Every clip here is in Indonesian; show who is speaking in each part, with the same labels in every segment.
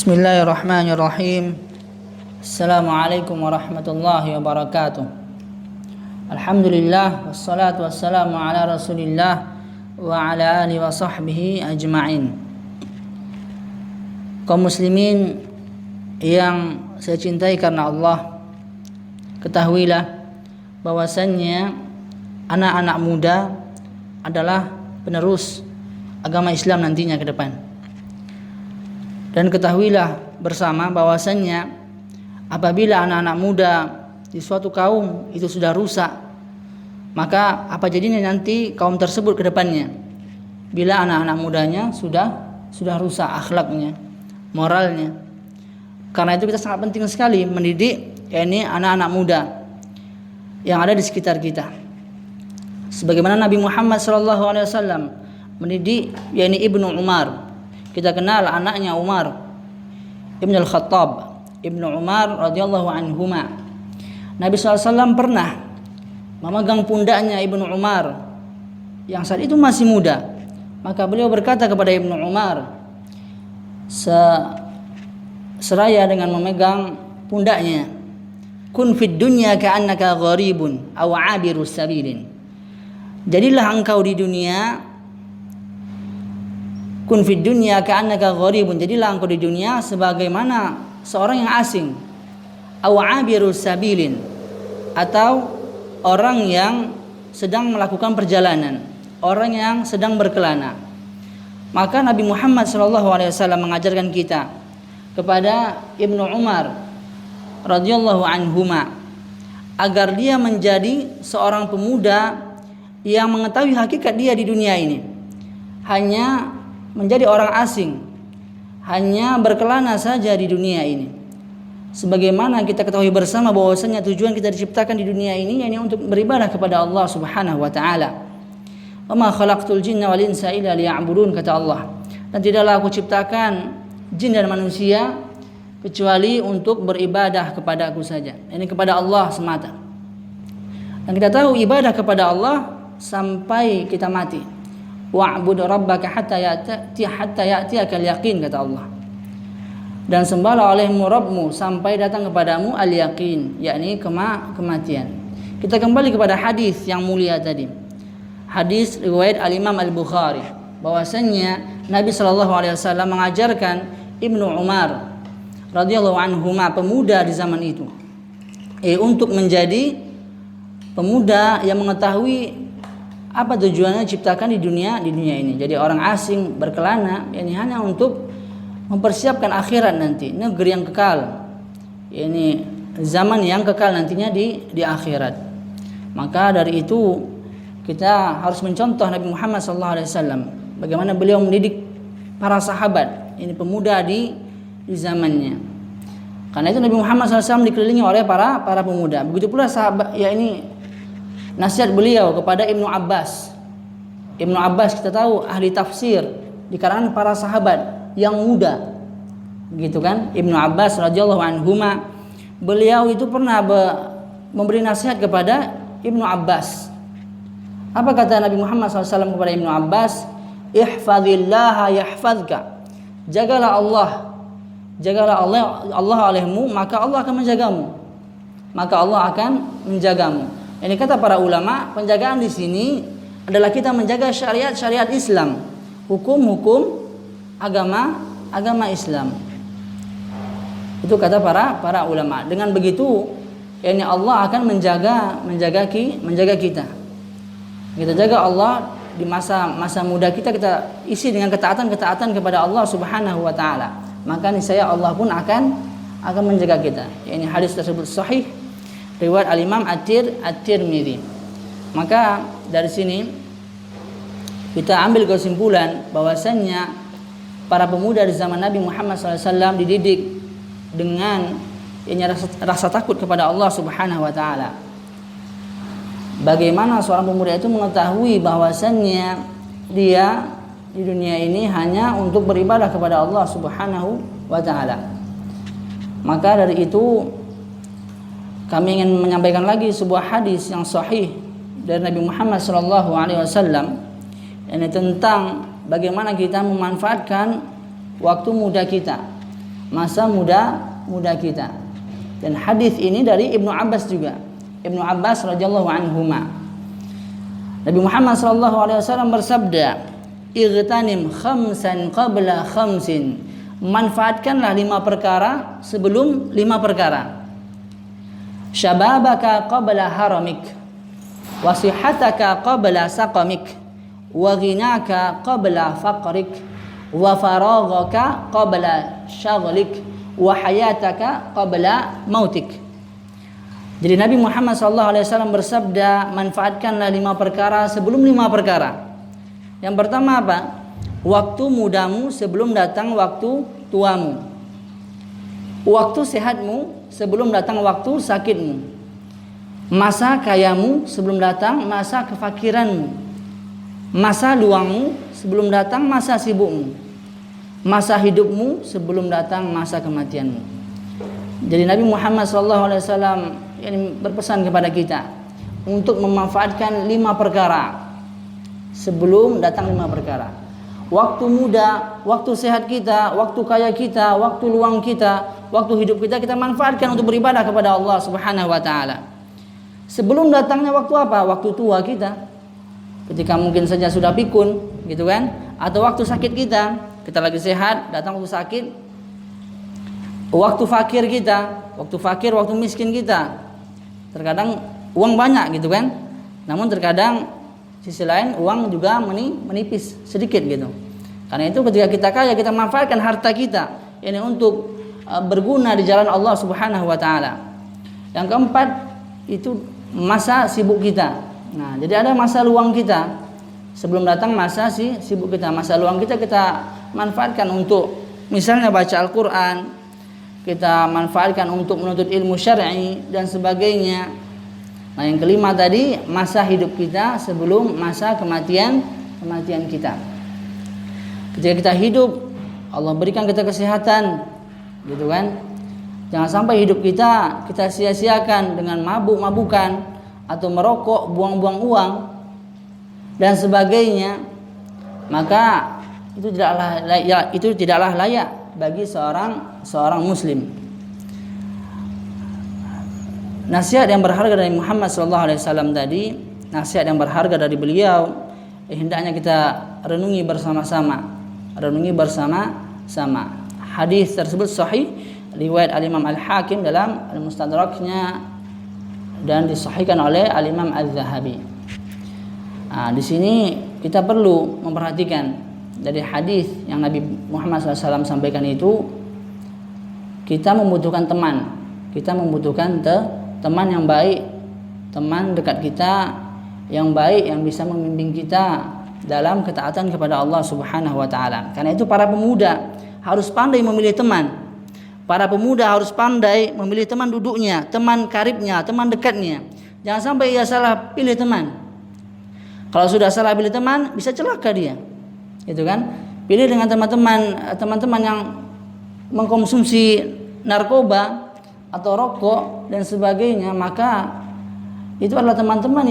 Speaker 1: Bismillahirrahmanirrahim. Assalamualaikum warahmatullahi wabarakatuh. Alhamdulillah wassalatu wassalamu ala Rasulillah wa ala alihi wa sahbihi ajma'in. Kaum muslimin yang saya cintai karena Allah, ketahuilah bahwasannya anak-anak muda adalah penerus agama Islam nantinya ke depan. Dan ketahuilah bersama bahwasannya apabila anak-anak muda di suatu kaum itu sudah rusak, maka apa jadinya nanti kaum tersebut ke depannya bila anak-anak mudanya sudah rusak akhlaknya, moralnya. Karena itu kita sangat penting sekali mendidik anak-anak muda yang ada di sekitar kita. Sebagaimana Nabi Muhammad SAW mendidik Ibnu Umar. Kita kenal anaknya Umar Ibn al-Khattab, Ibnu Umar radhiyallahu anhuma. Nabi SAW pernah memegang pundaknya Ibnu Umar yang saat itu masih muda. Maka beliau berkata kepada Ibnu Umar seraya dengan memegang pundaknya, kun fid dunya ka'annaka gharibun aw 'abirus sabilin. Jadilah engkau di dunia, kun fid dunya ka'annaka gharibun, jadilah engkau di dunia sebagaimana seorang yang asing, aw 'abirus sabilin, atau orang yang sedang melakukan perjalanan, orang yang sedang berkelana. Maka Nabi Muhammad SAW mengajarkan kita kepada Ibnu Umar radhiyallahu anhuma agar dia menjadi seorang pemuda yang mengetahui hakikat dia di dunia ini, hanya menjadi orang asing, hanya berkelana saja di dunia ini. Sebagaimana kita ketahui bersama bahwasanya tujuan kita diciptakan di dunia ini yakni untuk beribadah kepada Allah Subhanahu wa taala. Wa ma khalaqtul jinna wal insa illa liya'budun, kata Allah. Dan tidaklah aku ciptakan jin dan manusia kecuali untuk beribadah kepada aku saja. Ini kepada Allah semata. Dan kita tahu ibadah kepada Allah sampai kita mati. Wa'bud rabbaka hatta ya'tiyakal yaqin, kata Allah. Dan sembahlah olehmu Rabbmu sampai datang kepadamu al-yaqin, yakni kematian. Kita kembali kepada hadis yang mulia tadi. Hadis riwayat al-Imam Al-Bukhari bahwasanya Nabi SAW mengajarkan Ibnu Umar radhiyallahu anhuma, pemuda di zaman itu, untuk menjadi pemuda yang mengetahui apa tujuannya diciptakan di dunia ini. Jadi orang asing berkelana ini hanya untuk mempersiapkan akhirat nanti, negeri yang kekal, ini zaman yang kekal nantinya di akhirat. Maka dari itu kita harus mencontoh Nabi Muhammad SAW, bagaimana beliau mendidik para sahabat, ini pemuda di zamannya. Karena itu Nabi Muhammad SAW dikelilingi oleh para pemuda. Begitu pula sahabat, nasihat beliau kepada Ibnu Abbas. Ibnu Abbas kita tahu ahli tafsir di kalangan para sahabat yang muda, gitu kan? Ibnu Abbas radhiyallahu anhuma, beliau itu pernah memberi nasihat kepada Ibnu Abbas. Apa kata Nabi Muhammad SAW kepada Ibnu Abbas? Ihfazillaha yahfazka. Jagalah Allah olehmu, maka Allah akan menjagamu. Ini kata para ulama, penjagaan di sini adalah kita menjaga syariat Islam, hukum agama Islam. Itu kata para ulama. Dengan begitu, Allah akan menjaga kita. Kita jaga Allah di masa muda kita isi dengan ketaatan kepada Allah Subhanahu wa taala. Maka niscaya Allah pun akan menjaga kita. Ini hadis tersebut sahih riwayat al-Imam At-Tirmidzi. Maka dari sini kita ambil kesimpulan bahwasannya para pemuda di zaman Nabi Muhammad SAW dididik dengan rasa takut kepada Allah Subhanahu wa taala. Bagaimana seorang pemuda itu mengetahui bahwasannya dia di dunia ini hanya untuk beribadah kepada Allah Subhanahu wa taala. Maka dari itu kami ingin menyampaikan lagi sebuah hadis yang sahih dari Nabi Muhammad SAW, ini tentang bagaimana kita memanfaatkan waktu muda kita masa muda kita. Dan hadis ini dari Ibnu Abbas juga. Ibnu Abbas radhiyallahu anhuma. Nabi Muhammad sallallahu alaihi wasallam bersabda, "Igtanim khamsan qabla khamsin." Manfaatkanlah 5 perkara sebelum 5 perkara. Syababaka qabla haramik, wa sihataka qabla saqamik, wa ghinaka qabla faqrik, wa faraghaka qabla syaghlik, wa hayataka qabla mautik. Jadi Nabi Muhammad SAW bersabda, manfaatkanlah 5 perkara sebelum 5 perkara. Yang pertama apa? Waktu mudamu sebelum datang waktu tuamu. Waktu sehatmu sebelum datang waktu sakitmu. Masa kayamu sebelum datang masa kefakiranmu. Masa luangmu sebelum datang masa sibukmu. Masa hidupmu sebelum datang masa kematianmu. Jadi Nabi Muhammad SAW ini berpesan kepada kita untuk memanfaatkan 5 perkara sebelum datang 5 perkara. Waktu muda, waktu sehat kita, waktu kaya kita, waktu luang kita, waktu hidup kita manfaatkan untuk beribadah kepada Allah Subhanahu wa taala. Sebelum datangnya waktu apa? Waktu tua kita. Ketika mungkin saja sudah pikun, gitu kan? Atau waktu sakit kita lagi sehat, datang waktu sakit. Waktu fakir kita, waktu miskin kita. Terkadang uang banyak gitu kan. Namun terkadang sisi lain uang juga menipis sedikit gitu. Karena itu ketika kita kaya, kita manfaatkan harta kita ini untuk berguna di jalan Allah Subhanahu wa taala. Yang keempat itu masa sibuk kita. Nah, jadi ada masa luang kita. Sebelum datang masa sibuk kita, masa luang kita manfaatkan untuk misalnya baca Al-Qur'an, kita manfaatkan untuk menuntut ilmu syar'i dan sebagainya. Nah, yang kelima tadi masa hidup kita sebelum masa kematian kita. Ketika kita hidup, Allah berikan kita kesehatan, gitu kan? Jangan sampai hidup kita sia-siakan dengan mabuk-mabukan atau merokok, buang-buang uang dan sebagainya. Maka itu tidaklah layak bagi seorang muslim. Nasihat yang berharga dari Muhammad SAW tadi, nasihat yang berharga dari beliau, hendaknya kita renungi bersama-sama. Hadis tersebut sahih, riwayat Al-Imam Al-Hakim dalam Al-Mustadraknya dan disahihkan oleh Al-Imam Al-Zahabi. Nah, di sini kita perlu memperhatikan dari hadis yang Nabi Muhammad SAW sampaikan itu, kita membutuhkan teman, teman yang baik, teman dekat kita yang baik yang bisa membimbing kita dalam ketaatan kepada Allah Subhanahu wa taala. Karena itu para pemuda harus pandai memilih teman. Para pemuda harus pandai memilih teman duduknya, teman karibnya, teman dekatnya. Jangan sampai ia salah pilih teman. Kalau sudah salah pilih teman, bisa celaka dia. Itu kan? Pilih dengan teman-teman yang mengkonsumsi narkoba atau rokok dan sebagainya, maka itu adalah teman-teman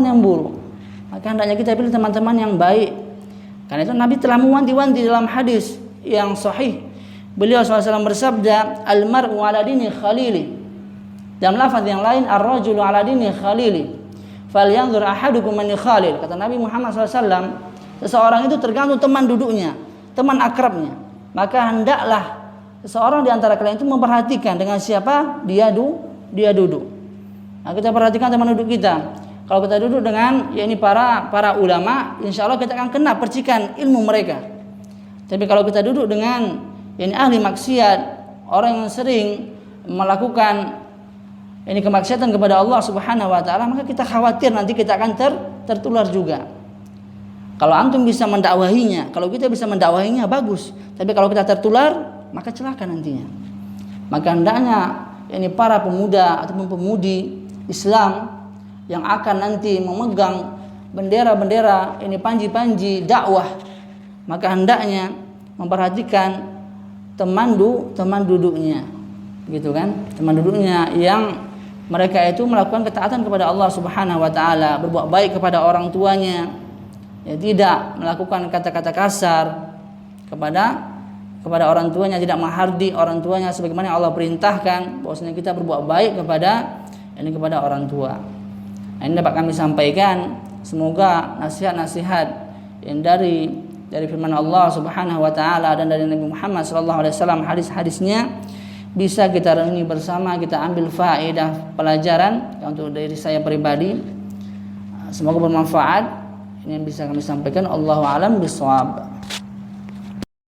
Speaker 1: yang buruk. Maka hendaknya kita pilih teman-teman yang baik. Karena itu Nabi telah mewanti-wanti dalam hadis yang sahih. Beliau SAW bersabda, "Al-mar'u 'ala dini khalili." Dalam lafaz yang lain, "Ar-rajulu 'ala dini khalili. Falyanzur ahadukum man yukhalil." Kata Nabi Muhammad SAW, seseorang itu tergantung teman duduknya, teman akrabnya. Maka hendaklah seseorang di antara kalian itu memperhatikan dengan siapa dia duduk. Nah, kita perhatikan teman duduk kita. Kalau kita duduk dengan para ulama, insya Allah kita akan kena percikan ilmu mereka. Tapi kalau kita duduk dengan ahli maksiat, orang yang sering melakukan kemaksiatan kepada Allah Subhanahu wa taala, maka kita khawatir nanti kita akan tertular juga. Kalau antum bisa mendakwahinya, kalau kita bisa mendakwahinya bagus. Tapi kalau kita tertular, maka celaka nantinya. Maka hendaknya para pemuda ataupun pemudi Islam yang akan nanti memegang bendera-bendera panji-panji dakwah, maka hendaknya memperhatikan teman duduknya, gitu kan? Teman duduknya yang mereka itu melakukan ketaatan kepada Allah Subhanahu wa taala, berbuat baik kepada orang tuanya, tidak melakukan kata-kata kasar kepada orang tuanya, tidak menghardi orang tuanya sebagaimana Allah perintahkan, bahwasanya kita berbuat baik kepada orang tua. Ini dapat kami sampaikan. Semoga nasihat-nasihat yang dari firman Allah Subhanahu wa taala dan dari Nabi Muhammad sallallahu alaihi wasallam, hadis-hadisnya bisa kita renungi bersama, kita ambil faedah pelajaran untuk dari saya pribadi. Semoga bermanfaat. Ini yang bisa kami sampaikan. Allahu a'lam bishawab.